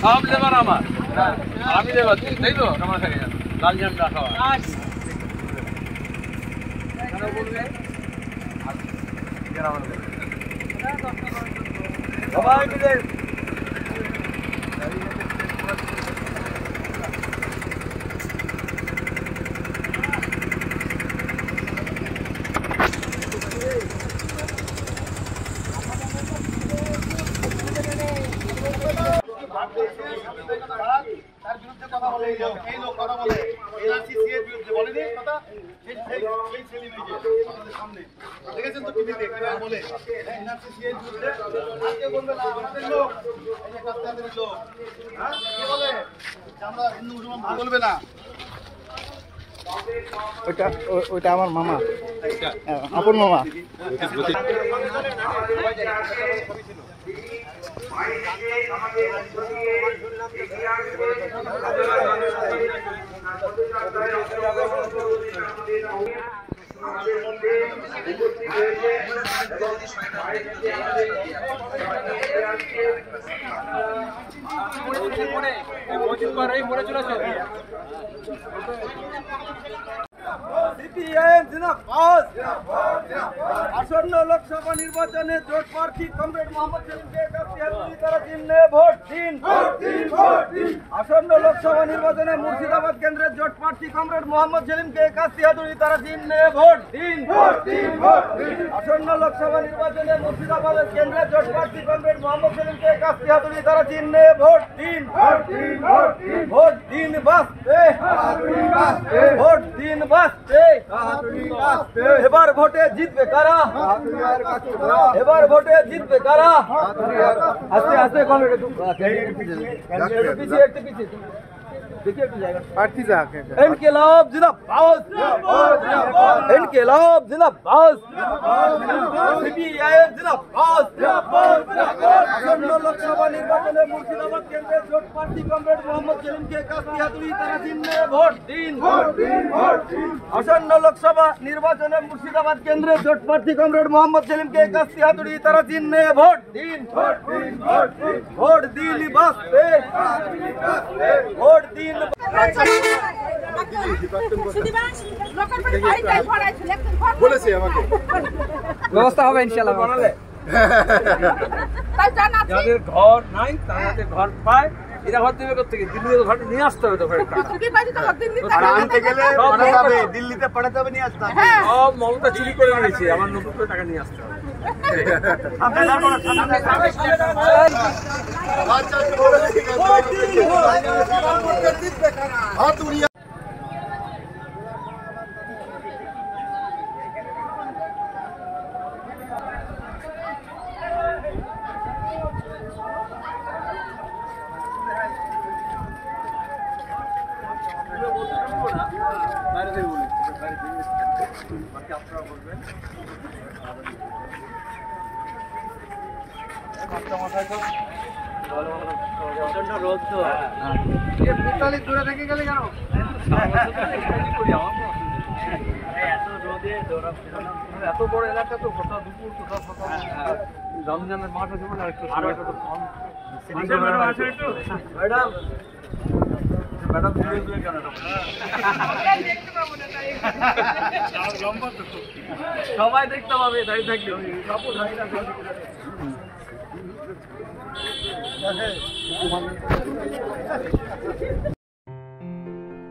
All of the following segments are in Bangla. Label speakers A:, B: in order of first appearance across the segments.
A: সব লেবার আমার, আমি লেবার, তাই তো? আমার লাল ঝান্ডা খাওয়া সবাই মিলে তার বিরুদ্ধে কথা বলে এই লোক কথা বলে এনআরসি এর বিরুদ্ধে বলেনি কথা সেই আমাদের সামনে দেখেছেন তো টিভিতে কিভাবে বলে এনআরসি এর বিরুদ্ধে আজকে বলবে না আমাদের লোক এই যে কাস্তাদের লোক হ্যাঁ কি বলে যে আমরা হিন্দু মুসলমান বলবে না
B: ওইটা আমার মামা আপন মামা
C: আসন্ন লোকসভা নির্বাচনে জোট প্রার্থী কমরেড মোহাম্মদ সেলিমকে তারা চিহ্নে ভোট দিন। আসন্ন লোকসভা নির্বাচনে মুর্শিদাবাদ কেন্দ্রের জোট প্রার্থী কমরেড মোহাম্মদ সেলিমকে কাশি হাতুড়ি তারা চিহ্নে ভোট দিন। আসন্ন লোকসভা নির্বাচনে মুর্শিদাবাদ কেন্দ্রের জোট প্রার্থী কমরেড মোহাম্মদ সেলিমকে কাশি হাতুড়ি তারা চিহ্নে ভোট দিন। ভোট দিন বাঁচতে, ভোট দিন বাঁচতে। এবার ভোটে জিতবে কারা? এবার ভোটে জিতবে কারা? আস্তে আস্তে পিছিয়ে একটু পিছিয়ে इनकलाब जिंदाबाद, इनकलाब जिंदाबाद, सीपीआईएम जिंदाबाद। আসন্ন লোকসভা নির্বাচনে মুর্শিদাবাদ কেন্দ্রের জোট প্রার্থী কমরেড মোহাম্মদ সেলিমকে কাশি হাতুড়ি তারা চিহ্নে ভোট দিন। আসন্ন লোকসভা নির্বাচনে মুর্শিদাবাদ কেন্দ্রের জোট প্রার্থী কমরেড মোহাম্মদ সেলিমকে কাশি হাতুড়ি তারা চিহ্নে ভোট দিন। ভোট দিন বাঁচতে, ভোট দিন।
B: বলেছে আমাকে
C: ব্যবস্থা হবে ইনশাআল্লাহ। বানালে যাদের ঘর নাই তাদের ঘর পায়, এরা ঘর দেবে কোথেকে? দিল্লি ঘর নিয়ে আসতে হবে তো
B: আনতে গেলে দিল্লিতে পাঠাতে হবে, নিয়ে আসতে হবে।
C: সব মমতা চুরি করে নিয়েছে, আমার 90 টাকা নিয়ে আসতে হবে। এত বড় এলাকা তো কোথা দুপুর কোথা সকাল রমজানের মাঠ আছে বলে একটু সবাই দেখতে পাবে দাঁড়িয়ে থাকলে।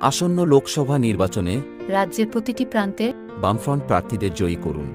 D: আসন্ন লোকসভা নির্বাচনে
E: রাজ্যের প্রতিটি প্রান্তে
D: বামফ্রন্ট প্রার্থীদের জয়ী করুন।